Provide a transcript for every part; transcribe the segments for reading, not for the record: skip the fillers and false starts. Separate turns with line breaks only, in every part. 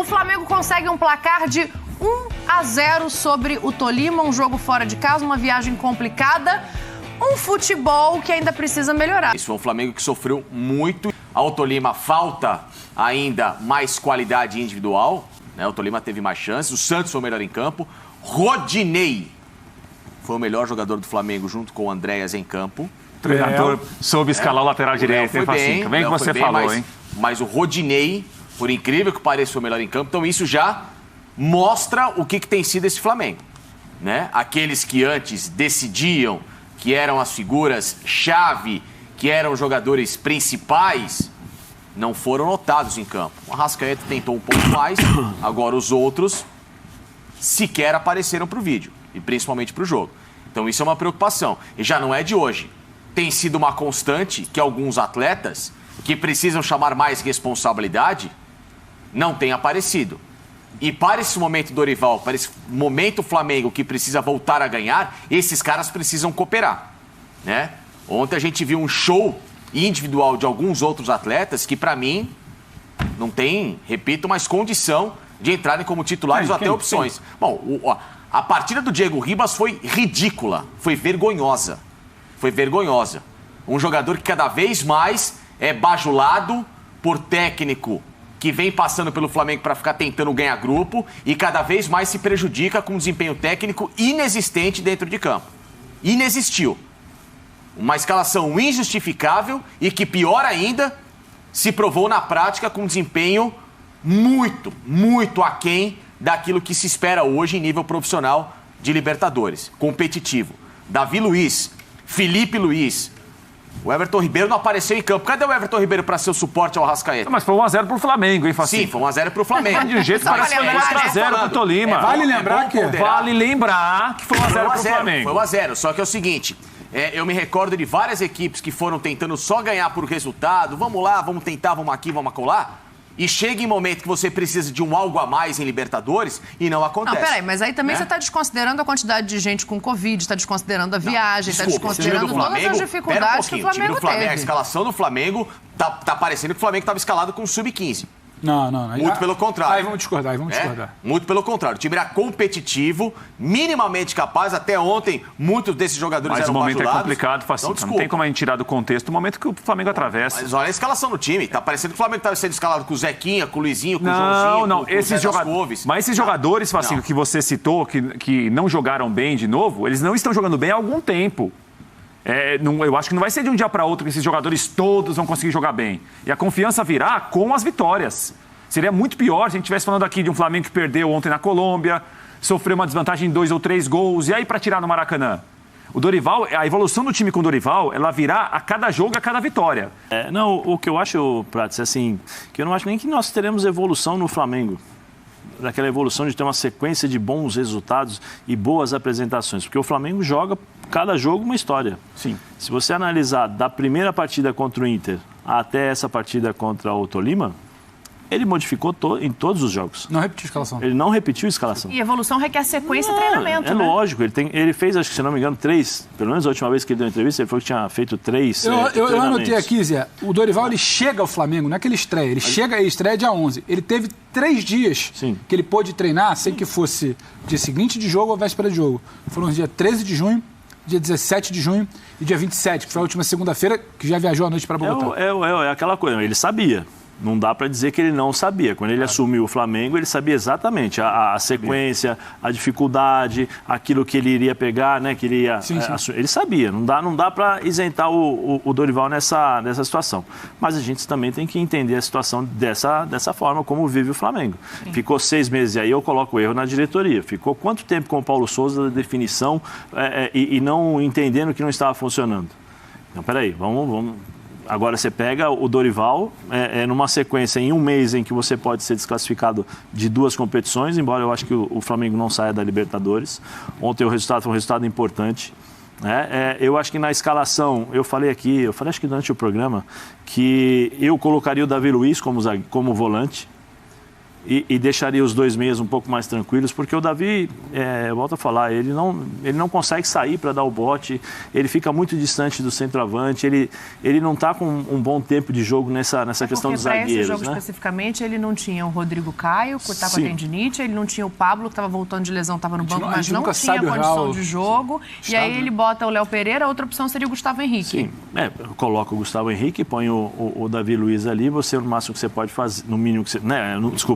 O Flamengo consegue um placar de 1-0 sobre o Tolima, um jogo fora de casa, uma viagem complicada, um futebol que ainda precisa melhorar.
Isso foi um Flamengo que sofreu muito. Ao Tolima falta ainda mais qualidade individual, né? O Tolima teve mais chances, o Santos foi o melhor em campo. Rodinei foi o melhor jogador do Flamengo junto com o Andréas em campo.
O treinador soube escalar o lateral direito, hein, Facinca? Bem que você falou, hein?
Mas o Rodinei, por incrível que pareça, foi o melhor em campo. Então isso já mostra o que tem sido esse Flamengo, né? Aqueles que antes decidiam, que eram as figuras-chave, que eram os jogadores principais, não foram notados em campo. O Arrascaeta tentou um pouco mais, agora os outros sequer apareceram para o vídeo, e principalmente para o jogo. Então isso é uma preocupação, e já não é de hoje. Tem sido uma constante que alguns atletas que precisam chamar mais responsabilidade não têm aparecido. E para esse momento Dorival, para esse momento Flamengo que precisa voltar a ganhar, esses caras precisam cooperar, né? Ontem a gente viu um show individual de alguns outros atletas que, para mim, não tem, repito, mais condição de entrarem como titulares ou até opções. Bom, a partida do Diego Ribas foi ridícula, foi vergonhosa. Foi vergonhosa. Um jogador que cada vez mais é bajulado por técnico que vem passando pelo Flamengo para ficar tentando ganhar grupo e cada vez mais se prejudica com um desempenho técnico inexistente dentro de campo. Inexistiu. Uma escalação injustificável e que, pior ainda, se provou na prática com um desempenho muito aquém daquilo que se espera hoje em nível profissional de Libertadores. Competitivo. Davi Luiz, Felipe Luiz, o Everton Ribeiro não apareceu em campo. Cadê o Everton Ribeiro para ser o suporte ao Arrascaeta?
Mas foi 1-0 pro Flamengo, hein, Facinho?
Sim, foi 1-0 pro Flamengo.
De um jeito parece que foi 4-0 pro Tolima.
Vale lembrar que
foi 1-0 pro Flamengo.
Foi 1-0, só que é o seguinte... eu me recordo de várias equipes que foram tentando só ganhar por resultado. Vamos lá, vamos tentar, vamos aqui, vamos acolá. E chega em momento que você precisa de um algo a mais em Libertadores e não acontece.
Não, peraí, mas aí também você está desconsiderando a quantidade de gente com Covid, está desconsiderando a viagem, está desconsiderando todas as dificuldades que o Flamengo teve.
A escalação do Flamengo tá parecendo que o Flamengo estava escalado com sub-15.
Não.
Muito pelo contrário.
Aí vamos discordar.
Muito pelo contrário. O time era competitivo, minimamente capaz. Até ontem, muitos desses jogadores eram bajulados.
Mas o momento é complicado, Facinho. Não tem como a gente tirar do contexto o momento que o Flamengo atravessa.
Mas olha a escalação do time. Tá parecendo que o Flamengo estava sendo escalado com o Zequinha, com o Luizinho, com o Joãozinho,
com
o Zé das Couves.
Mas esses jogadores, Facinho, que você citou, que não jogaram bem de novo, eles não estão jogando bem há algum tempo. Eu acho que não vai ser de um dia para outro que esses jogadores todos vão conseguir jogar bem. E a confiança virá com as vitórias. Seria muito pior se a gente estivesse falando aqui de um Flamengo que perdeu ontem na Colômbia, sofreu uma desvantagem em 2 ou 3 gols, e aí para tirar no Maracanã? O Dorival, a evolução do time com o Dorival, ela virá a cada jogo, a cada vitória.
O que eu acho, Prats, assim, que eu não acho nem que nós teremos evolução no Flamengo. Daquela evolução de ter uma sequência de bons resultados e boas apresentações. Porque o Flamengo joga, cada jogo, uma história.
Sim.
Se você analisar da primeira partida contra o Inter até essa partida contra o Tolima, ele modificou em todos os jogos.
Não repetiu a escalação.
Ele não repetiu a escalação.
E evolução requer sequência e treinamento,
né?
Lógico.
Ele fez, acho que se não me engano, 3. Pelo menos a última vez que ele deu entrevista, ele falou que tinha feito 3
Eu anotei aqui, Zé. O Dorival, ele chega ao Flamengo, não é que ele estreia. Ele chega e estreia dia 11. Ele teve 3 dias que ele pôde treinar sem que fosse dia seguinte de jogo ou véspera de jogo. Foram os dias 13 de junho, dia 17 de junho e dia 27, que foi a última segunda-feira, que já viajou à noite para Bogotá.
É aquela coisa, ele sabia. Não dá para dizer que ele não sabia. Quando ele assumiu o Flamengo, ele sabia exatamente a sequência, a dificuldade, aquilo que ele iria pegar, né? Que ele ia assumir. Ele sabia. Não dá para isentar o Dorival nessa situação. Mas a gente também tem que entender a situação dessa forma como vive o Flamengo. Sim. Ficou 6 meses e aí eu coloco o erro na diretoria. Ficou quanto tempo com o Paulo Souza da definição e não entendendo que não estava funcionando? Então, peraí, vamos. Agora você pega o Dorival numa sequência em um mês em que você pode ser desclassificado de 2 competições, embora eu acho que o Flamengo não saia da Libertadores. Ontem o resultado foi um resultado importante. Eu acho que na escalação, eu falei acho que durante o programa, que eu colocaria o Davi Luiz como volante. e deixaria os dois meias um pouco mais tranquilos, porque o Davi, eu volto a falar, ele não consegue sair para dar o bote, ele fica muito distante do centroavante, ele não está com um bom tempo de jogo nessa questão dos zagueiros.
Esse jogo especificamente, ele não tinha o Rodrigo Caio, que estava com a tendinite, ele não tinha o Pablo, que estava voltando de lesão, estava no banco, mas não tinha condição de jogo. E aí ele bota o Léo Pereira, a outra opção seria o Gustavo Henrique.
Sim, coloca o Gustavo Henrique, põe o Davi Luiz ali, você, no máximo que você pode fazer, no mínimo que você...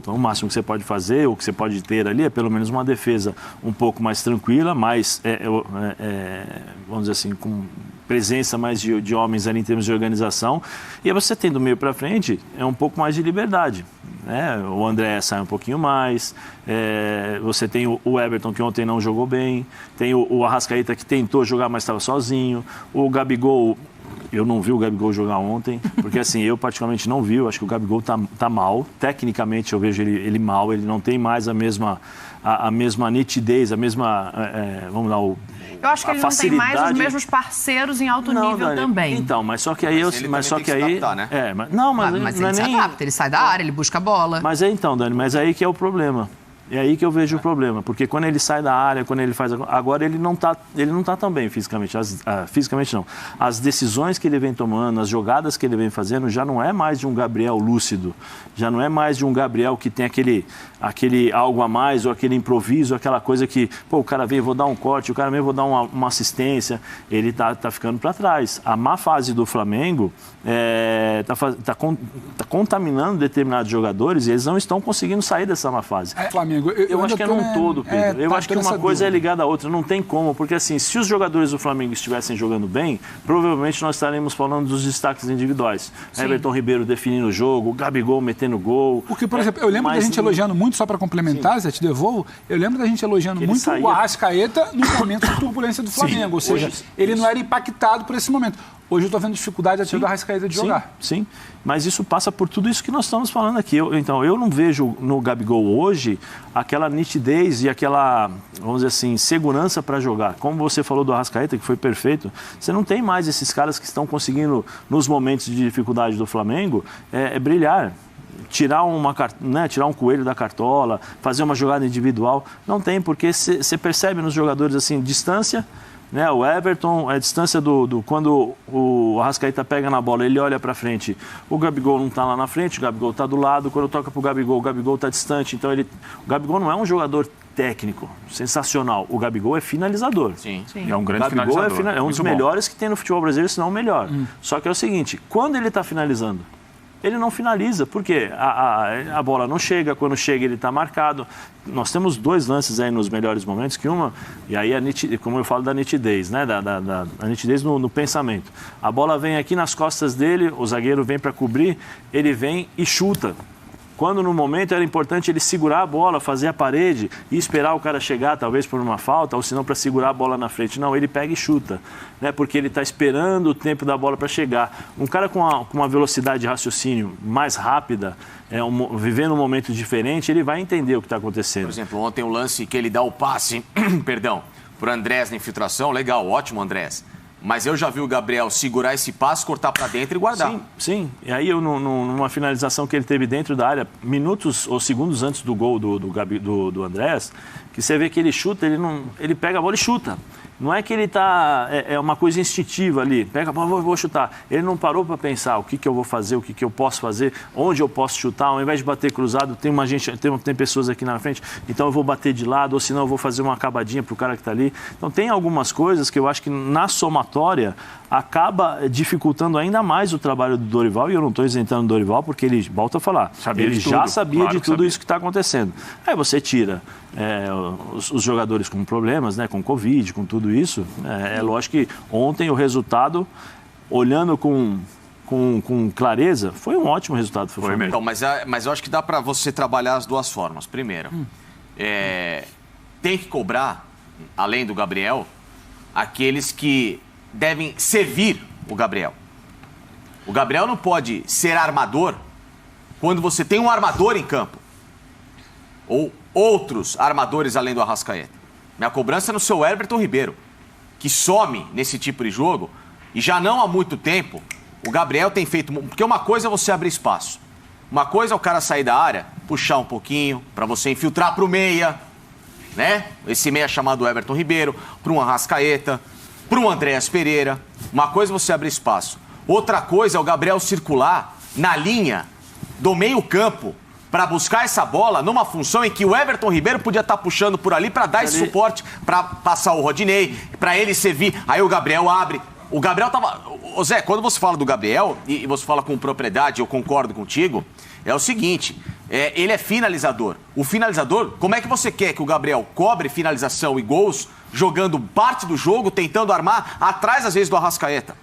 o máximo que você pode fazer, ou que você pode ter ali, é pelo menos uma defesa um pouco mais tranquila, mais, vamos dizer assim, com presença mais de homens ali em termos de organização. E aí você tem do meio para frente, um pouco mais de liberdade. O André sai um pouquinho mais, você tem o Everton, que ontem não jogou bem, tem o Arrascaeta, que tentou jogar, mas estava sozinho, o Gabigol... Eu não vi o Gabigol jogar ontem, porque assim, eu particularmente não vi, eu acho que o Gabigol tá mal, tecnicamente eu vejo ele mal, ele não tem mais a mesma nitidez, a mesma, vamos lá,
eu acho que ele
facilidade.
Não tem mais os mesmos parceiros em alto nível, Dani, também.
Então, mas só que aí...
Mas ele
se adapta, ele sai da área, ele busca a bola.
Mas então, Dani, mas aí que é o problema. É aí que eu vejo o problema, porque quando ele sai da área, quando ele faz... Agora ele não tá tão bem fisicamente, fisicamente não. As decisões que ele vem tomando, as jogadas que ele vem fazendo, já não é mais de um Gabriel lúcido, já não é mais de um Gabriel que tem aquele algo a mais, ou aquele improviso, aquela coisa que, o cara vem, vou dar um corte, o cara vem, vou dar uma assistência, ele tá ficando para trás. A má fase do Flamengo tá contaminando determinados jogadores e eles não estão conseguindo sair dessa má fase.
Flamengo.
Eu acho que é num todo, Pedro. Eu acho que uma coisa é ligada à outra, não tem como, porque assim, se os jogadores do Flamengo estivessem jogando bem, provavelmente nós estaremos falando dos destaques individuais. Everton Ribeiro definindo o jogo, o Gabigol metendo gol.
Porque, por exemplo, eu lembro da gente elogiando muito, só para complementar, Zé, te devolvo, eu lembro da gente elogiando muito o Arrascaeta no momento de turbulência do Flamengo, ou seja, ele não era impactado por esse momento. Hoje eu estou vendo dificuldade até do Arrascaeta de jogar.
Sim, mas isso passa por tudo isso que nós estamos falando aqui. Então, eu não vejo no Gabigol hoje aquela nitidez e aquela, vamos dizer assim, segurança para jogar. Como você falou do Arrascaeta, que foi perfeito, você não tem mais esses caras que estão conseguindo, nos momentos de dificuldade do Flamengo, brilhar. Tirar um coelho da cartola, fazer uma jogada individual. Não tem, porque você percebe nos jogadores assim, distância... O Everton, a distância quando o Arrascaeta pega na bola, ele olha para frente. O Gabigol não está lá na frente, o Gabigol está do lado. Quando toca para o Gabigol está distante. Então, o Gabigol não é um jogador técnico, sensacional. O Gabigol é finalizador.
Sim. É um grande
finalizador. O Gabigol é um dos melhores que tem no futebol brasileiro, se não o melhor. Só que é o seguinte, quando ele está finalizando, ele não finaliza, porque a bola não chega, quando chega ele está marcado. Nós temos dois lances aí nos melhores momentos, que uma, e aí como eu falo da nitidez, a nitidez no pensamento. A bola vem aqui nas costas dele, o zagueiro vem para cobrir, ele vem e chuta. Quando no momento era importante ele segurar a bola, fazer a parede e esperar o cara chegar, talvez por uma falta, ou se não para segurar a bola na frente. Não, ele pega e chuta, porque ele está esperando o tempo da bola para chegar. Um cara com uma velocidade de raciocínio mais rápida, vivendo um momento diferente, ele vai entender o que está acontecendo.
Por exemplo, ontem o lance que ele dá o passe, para o Andrés na infiltração, legal, ótimo Andrés. Mas eu já vi o Gabriel segurar esse passe, cortar para dentro e guardar.
Sim. E aí, numa finalização que ele teve dentro da área, minutos ou segundos antes do gol do Andrés, que você vê que ele chuta, ele pega a bola e chuta. Não é que ele está... É uma coisa instintiva ali. Pega a bola, vou chutar. Ele não parou para pensar o que eu vou fazer, o que eu posso fazer, onde eu posso chutar. Ao invés de bater cruzado, tem pessoas aqui na frente, então eu vou bater de lado, ou senão eu vou fazer uma acabadinha para o cara que está ali. Então tem algumas coisas que eu acho que na somatória acaba dificultando ainda mais o trabalho do Dorival, e eu não estou isentando o Dorival, porque ele, volta a falar, ele já sabia de tudo isso que está acontecendo. Aí você tira os jogadores com problemas, com Covid, com tudo isso. É lógico que ontem o resultado, olhando com clareza, foi um ótimo resultado.
Foi mesmo. Então, mas eu acho que dá para você trabalhar as duas formas. Primeiro, tem que cobrar, além do Gabriel, aqueles que devem servir o Gabriel. O Gabriel não pode ser armador quando você tem um armador em campo. Ou outros armadores além do Arrascaeta. Minha cobrança é no seu Everton Ribeiro, que some nesse tipo de jogo e já não há muito tempo o Gabriel tem feito... Porque uma coisa é você abrir espaço, uma coisa é o cara sair da área puxar um pouquinho, para você infiltrar para o meia, né? Esse meia chamado Everton Ribeiro, para um Arrascaeta, para um Andréas Pereira. Uma coisa é você abrir espaço. Outra coisa é o Gabriel circular na linha do meio-campo para buscar essa bola numa função em que o Everton Ribeiro podia estar puxando por ali para dar esse suporte, para passar o Rodinei, para ele servir. Aí o Gabriel abre. O Gabriel tava... Ô Zé, quando você fala do Gabriel, e você fala com propriedade, eu concordo contigo, é o seguinte, ele é finalizador. O finalizador, como é que você quer que o Gabriel cobre finalização e gols, jogando parte do jogo, tentando armar atrás, às vezes, do Arrascaeta?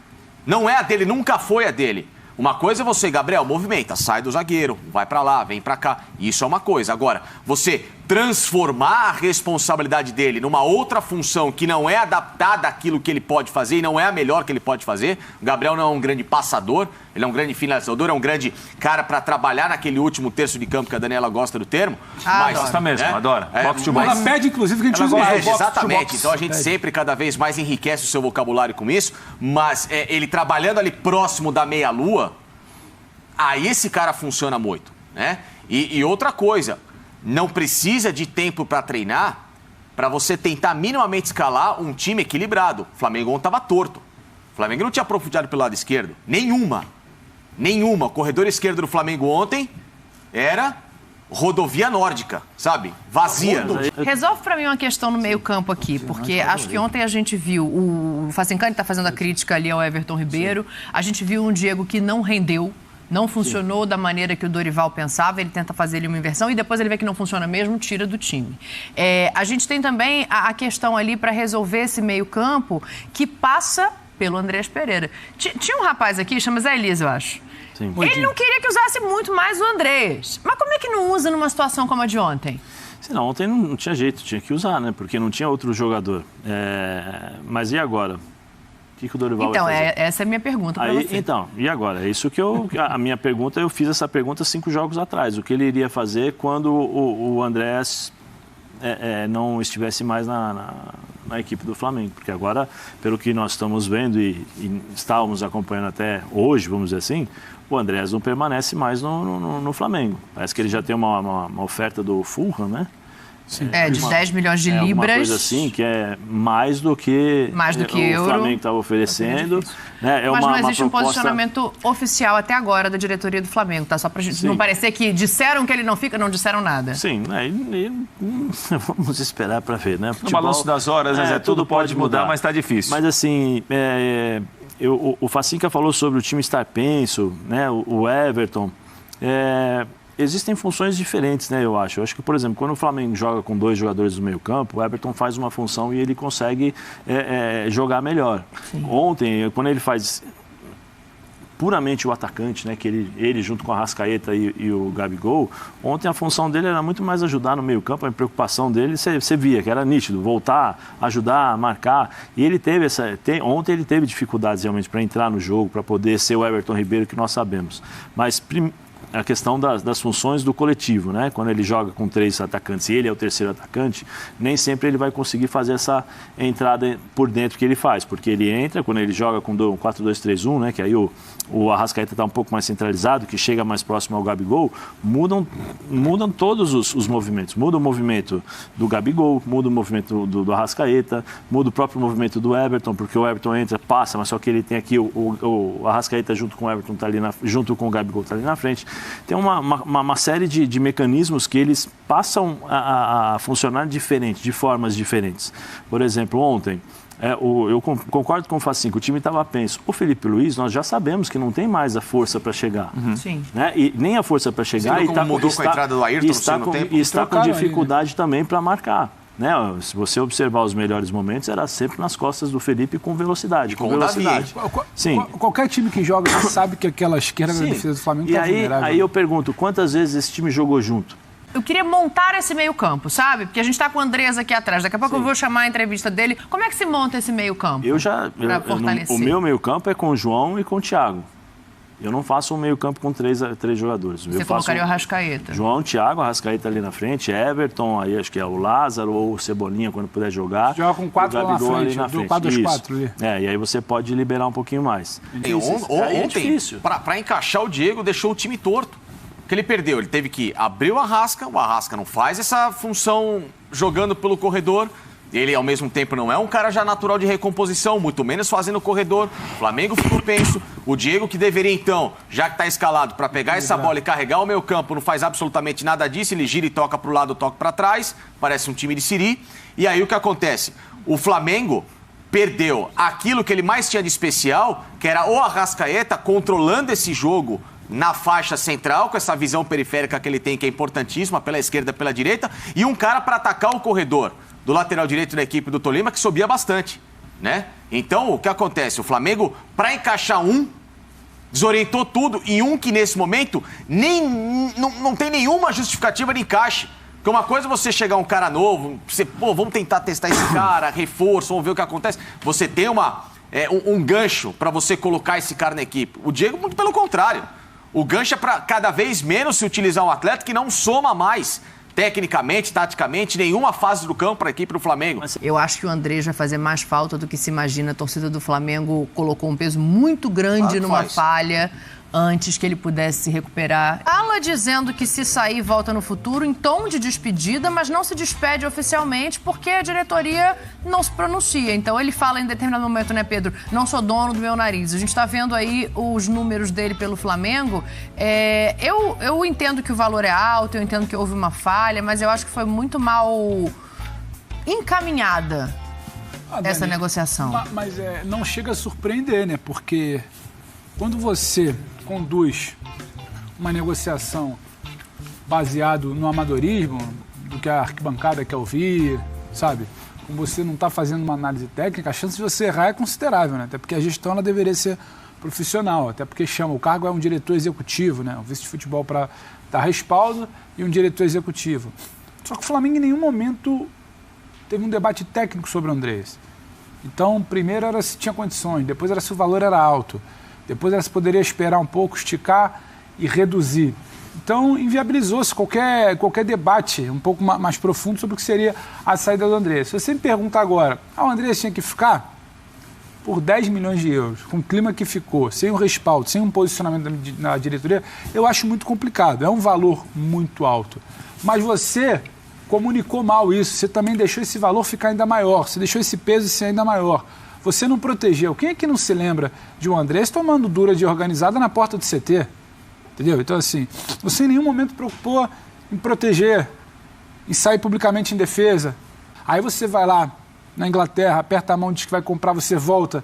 Não é a dele, nunca foi a dele. Uma coisa é você, Gabriel, movimenta, sai do zagueiro, vai pra lá, vem pra cá. Isso é uma coisa. Agora, você transformar a responsabilidade dele numa outra função que não é adaptada àquilo que ele pode fazer e não é a melhor que ele pode fazer. O Gabriel não é um grande passador, ele é um grande finalizador, é um grande cara pra trabalhar naquele último terço de campo que a Daniela gosta do termo.
Mas gosta mesmo, adora.
Ela pede, inclusive, que a gente use
mais. Exatamente. Então a gente sempre, cada vez mais, enriquece o seu vocabulário com isso. Mas ele trabalhando ali próximo da meia-lua, aí esse cara funciona muito, né? E outra coisa, não precisa de tempo para treinar para você tentar minimamente escalar um time equilibrado. O Flamengo ontem estava torto. O Flamengo não tinha profundidade pelo lado esquerdo. Nenhuma. O corredor esquerdo do Flamengo ontem era rodovia nórdica, sabe? Vazia.
Resolve para mim uma questão no meio-campo aqui, porque acho que ontem a gente viu o Facincani está fazendo a crítica ali ao Everton Ribeiro. A gente viu um Diego que não rendeu. Não funcionou da maneira que o Dorival pensava, ele tenta fazer ali uma inversão e depois ele vê que não funciona mesmo, tira do time. A gente tem também a questão ali para resolver esse meio-campo que passa pelo Andréas Pereira. Tinha um rapaz aqui, chama Zé Elias, eu acho. Sim. Ele não queria que usasse muito mais o Andréas. Mas como é que não usa numa situação como a de ontem?
Não, ontem não tinha jeito, tinha que usar, né? Porque não tinha outro jogador. Mas e agora? O que o Dorival vai fazer?
Essa é a minha pergunta para você.
Então, e agora? É isso que a minha pergunta, eu fiz essa pergunta 5 jogos atrás. O que ele iria fazer quando o Andréas não estivesse mais na equipe do Flamengo? Porque agora, pelo que nós estamos vendo e estávamos acompanhando até hoje, vamos dizer assim, o Andréas não permanece mais no Flamengo. Parece que ele já tem uma oferta do Fulham, né?
Sim. De 10 milhões de libras.
Uma coisa assim, que é mais do que o Flamengo estava oferecendo.
Mas não existe um posicionamento oficial até agora da diretoria do Flamengo, tá? Só para não parecer que disseram que ele não fica, não disseram nada.
Sim, vamos esperar para ver, né?
No balanço das horas, tudo pode mudar, mas está difícil.
Mas assim, o Facinca falou sobre o time estar penso, né? O Everton. Existem funções diferentes, né, eu acho. Eu acho que, por exemplo, quando o Flamengo joga com 2 jogadores no meio campo, o Everton faz uma função e ele consegue jogar melhor. Sim. Ontem, quando ele faz puramente o atacante, né, que ele junto com a Arrascaeta e o Gabigol, ontem a função dele era muito mais ajudar no meio campo, a preocupação dele, você via que era nítido, voltar, ajudar, marcar. E ele teve ontem ele teve dificuldades realmente para entrar no jogo, para poder ser o Everton Ribeiro que nós sabemos. Mas a questão das funções do coletivo, né? Quando ele joga com 3 atacantes e ele é o terceiro atacante, nem sempre ele vai conseguir fazer essa entrada por dentro que ele faz, porque ele entra, quando ele joga com 4-2-3-1, né? Que aí o Arrascaeta está um pouco mais centralizado, que chega mais próximo ao Gabigol, mudam todos os movimentos. Muda o movimento do Gabigol, muda o movimento do Arrascaeta, muda o próprio movimento do Everton, porque o Everton entra, passa, mas só que ele tem aqui o Arrascaeta junto com o Everton, junto com o Gabigol, está ali na frente. Tem uma série de mecanismos que eles passam a funcionar diferente, de formas diferentes. Por exemplo, ontem, eu concordo com o Facinco, o time estava penso. O Felipe Luiz, nós já sabemos que não tem mais a força para chegar.
Uhum. Sim.
Né? E nem a força para chegar.
E mudou com a entrada do Ayrton
e está com dificuldade também para marcar. Né? Se você observar os melhores momentos, era sempre nas costas do Felipe com velocidade. Com velocidade.
Sim. Qualquer time que joga sabe que aquela esquerda da defesa do Flamengo está vulnerável.
Aí eu pergunto, quantas vezes esse time jogou junto?
Eu queria montar esse meio-campo, sabe? Porque a gente está com o Andrés aqui atrás. Daqui a pouco eu vou chamar a entrevista dele. Como é que se monta esse meio-campo?
O meu meio-campo é com o João e com o Thiago. Eu não faço um meio-campo com 3 jogadores.
Você colocaria o Arrascaeta?
João, Thiago, Arrascaeta ali na frente, Everton, aí acho que é o Lázaro ou o Cebolinha quando puder jogar.
Joga com 4 lá na frente, do 4-2-4 ali.
E aí você pode liberar um pouquinho mais.
Ontem, para encaixar o Diego, deixou o time torto. que ele perdeu? Ele teve que abrir o Arrasca não faz essa função jogando pelo corredor. Ele, ao mesmo tempo, não é um cara já natural de recomposição, muito menos fazendo o corredor. O Flamengo ficou penso. O Diego, que deveria, então, já que está escalado para pegar essa bola e carregar o meio campo, não faz absolutamente nada disso. Ele gira e toca para o lado, toca para trás. Parece um time de siri. E aí o que acontece? O Flamengo perdeu aquilo que ele mais tinha de especial, que era o Arrascaeta controlando esse jogo na faixa central, com essa visão periférica que ele tem, que é importantíssima, pela esquerda, pela direita, e um cara para atacar o corredor do lateral direito da equipe do Tolima, que subia bastante, né? Então, o que acontece? O Flamengo, para encaixar desorientou tudo, e que nesse momento não tem nenhuma justificativa de encaixe. Porque uma coisa é você chegar um cara novo, vamos tentar testar esse cara, reforço, vamos ver o que acontece. Você tem um gancho para você colocar esse cara na equipe. O Diego, muito pelo contrário. O gancho é para cada vez menos se utilizar um atleta que não soma mais, tecnicamente, taticamente, nenhuma fase do campo para a equipe do Flamengo.
Eu acho que o Andrés vai fazer mais falta do que se imagina. A torcida do Flamengo colocou um peso muito grande numa falha antes que ele pudesse se recuperar. Fala dizendo que se sair volta no futuro em tom de despedida, mas não se despede oficialmente porque a diretoria não se pronuncia. Então ele fala em determinado momento, né, Pedro? Não sou dono do meu nariz. A gente está vendo aí os números dele pelo Flamengo. Eu entendo que o valor é alto, eu entendo que houve uma falha, mas eu acho que foi muito mal encaminhada essa negociação.
Mas não chega a surpreender, né? Porque quando você conduz uma negociação baseado no amadorismo, do que a arquibancada quer ouvir, sabe? Como você não está fazendo uma análise técnica, a chance de você errar é considerável, né? Até porque a gestão ela deveria ser profissional, até porque o cargo é um diretor executivo, né? Um vice de futebol para dar respaldo e um diretor executivo. Só que o Flamengo em nenhum momento teve um debate técnico sobre o Andrés. Então, primeiro era se tinha condições, depois era se o valor era alto. Depois ela se poderia esperar um pouco, esticar e reduzir. Então, inviabilizou-se qualquer debate um pouco mais profundo sobre o que seria a saída do Andrés. Se você me pergunta agora, o Andrés tinha que ficar por 10 milhões de euros, com o clima que ficou, sem um respaldo, sem um posicionamento na diretoria, eu acho muito complicado. É um valor muito alto. Mas você comunicou mal isso, você também deixou esse valor ficar ainda maior, você deixou esse peso ser ainda maior. Você não protegeu. Quem é que não se lembra de um Andrés tomando dura de organizada na porta do CT? Entendeu? Então, assim, você em nenhum momento preocupou em proteger, em sair publicamente em defesa. Aí você vai lá na Inglaterra, aperta a mão, diz que vai comprar, você volta,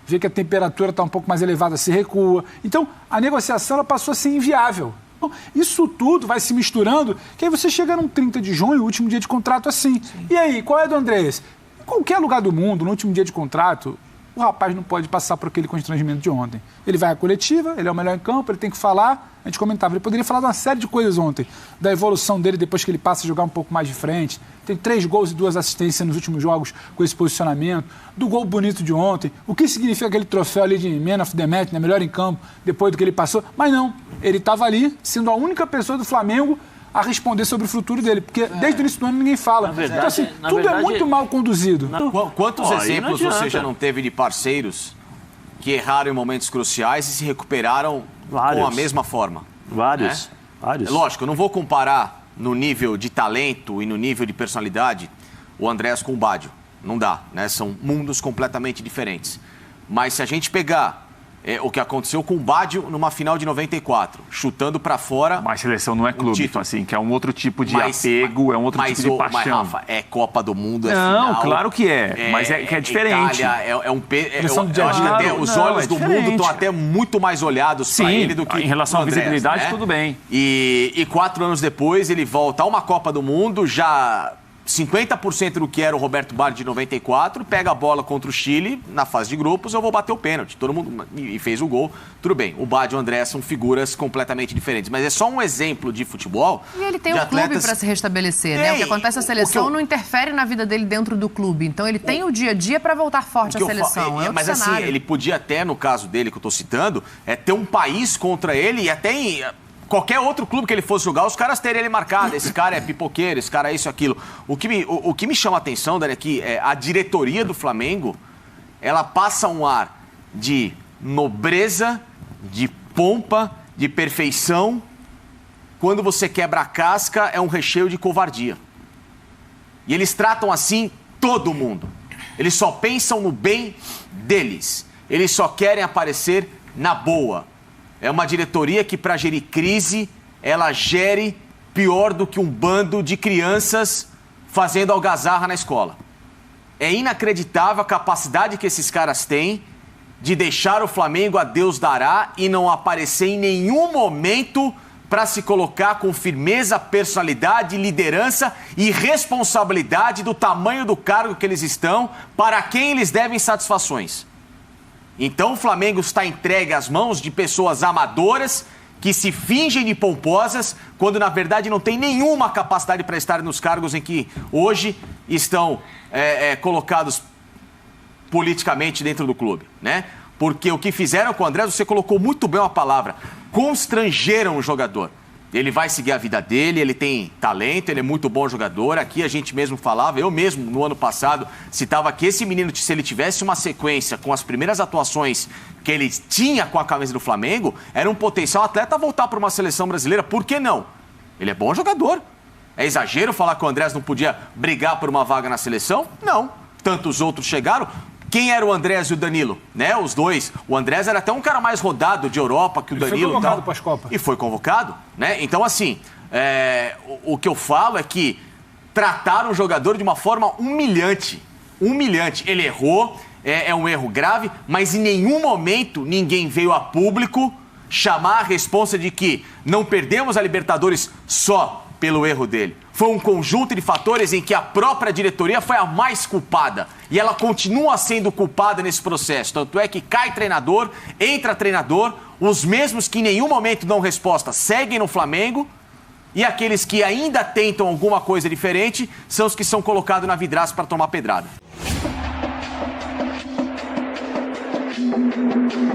vê que a temperatura está um pouco mais elevada, se recua. Então, a negociação ela passou a ser inviável. Então, isso tudo vai se misturando, que aí você chega num 30 de junho, o último dia de contrato assim. Sim. E aí, qual é do Andrés? Em qualquer lugar do mundo, no último dia de contrato, o rapaz não pode passar por aquele constrangimento de ontem. Ele vai à coletiva, ele é o melhor em campo, ele tem que falar. A gente comentava, ele poderia falar de uma série de coisas ontem, da evolução dele depois que ele passa a jogar um pouco mais de frente. Tem 3 gols e 2 assistências nos últimos jogos com esse posicionamento. Do gol bonito de ontem. O que significa aquele troféu ali de Man of the Match, né? Melhor em campo, depois do que ele passou. Mas não, ele estava ali, sendo a única pessoa do Flamengo a responder sobre o futuro dele, porque desde o início do ano ninguém fala.
Verdade,
então, assim, tudo é muito mal conduzido.
Quantos exemplos você já não teve de parceiros que erraram em momentos cruciais e se recuperaram com a mesma forma?
Vários.
Lógico, eu não vou comparar no nível de talento e no nível de personalidade o Andrés com o Baggio. Não dá, né? São mundos completamente diferentes. Mas se a gente pegar o que aconteceu com o Baggio numa final de 94, chutando para fora.
Mas seleção não é clube, assim, que é um outro tipo de apego, é um outro tipo de paixão.
Mas, Rafa, é Copa do Mundo, é
não,
final.
Claro que é, mas é que é diferente.
Itália, eu acho que até os olhos do mundo estão até muito mais olhados para ele do que
em relação à visibilidade, né? Tudo bem.
E 4 anos depois ele volta a uma Copa do Mundo já 50% do que era o Roberto Baggio de 94, pega a bola contra o Chile, na fase de grupos, eu vou bater o pênalti. Todo mundo e fez o gol. Tudo bem, o Baggio e o André são figuras completamente diferentes, mas é só um exemplo de futebol.
E ele tem um clube para se restabelecer, né? O que acontece na seleção não interfere na vida dele dentro do clube. Então ele tem o dia a dia para voltar forte à seleção.
Mas assim, ele podia até, no caso dele que eu estou citando, ter um país contra ele e até em qualquer outro clube que ele fosse jogar, os caras teriam ele marcado. Esse cara é pipoqueiro, esse cara é isso, aquilo. O que me chama a atenção, Dani, é que a diretoria do Flamengo, ela passa um ar de nobreza, de pompa, de perfeição, quando você quebra a casca, é um recheio de covardia. E eles tratam assim todo mundo. Eles só pensam no bem deles. Eles só querem aparecer na boa. É uma diretoria que, para gerir crise, ela gere pior do que um bando de crianças fazendo algazarra na escola. É inacreditável a capacidade que esses caras têm de deixar o Flamengo a Deus dará e não aparecer em nenhum momento para se colocar com firmeza, personalidade, liderança e responsabilidade do tamanho do cargo que eles estão, para quem eles devem satisfações. Então o Flamengo está entregue às mãos de pessoas amadoras que se fingem de pomposas, quando na verdade não tem nenhuma capacidade para estar nos cargos em que hoje estão colocados politicamente dentro do clube, né? Porque o que fizeram com o Andrés, você colocou muito bem uma palavra, constrangeram o jogador. Ele vai seguir a vida dele, ele tem talento, ele é muito bom jogador. Aqui a gente mesmo falava, eu mesmo no ano passado citava que esse menino, se ele tivesse uma sequência com as primeiras atuações que ele tinha com a camisa do Flamengo, era um potencial atleta a voltar para uma seleção brasileira. Por que não? Ele é bom jogador. É exagero falar que o Andrés não podia brigar por uma vaga na seleção? Não. Tantos outros chegaram. Quem era o Andrés e o Danilo? Né? Os dois. O Andrés era até um cara mais rodado de Europa que o Danilo.
Foi convocado para as Copas.
E foi convocado, né? Então, assim, o que eu falo é que trataram o jogador de uma forma humilhante. Humilhante. Ele errou, é um erro grave, mas em nenhum momento ninguém veio a público chamar a responsa de que não perdemos a Libertadores só pelo erro dele. Foi um conjunto de fatores em que a própria diretoria foi a mais culpada. E ela continua sendo culpada nesse processo. Tanto é que cai treinador, entra treinador, os mesmos que em nenhum momento dão resposta seguem no Flamengo, e aqueles que ainda tentam alguma coisa diferente são os que são colocados na vidraça para tomar pedrada.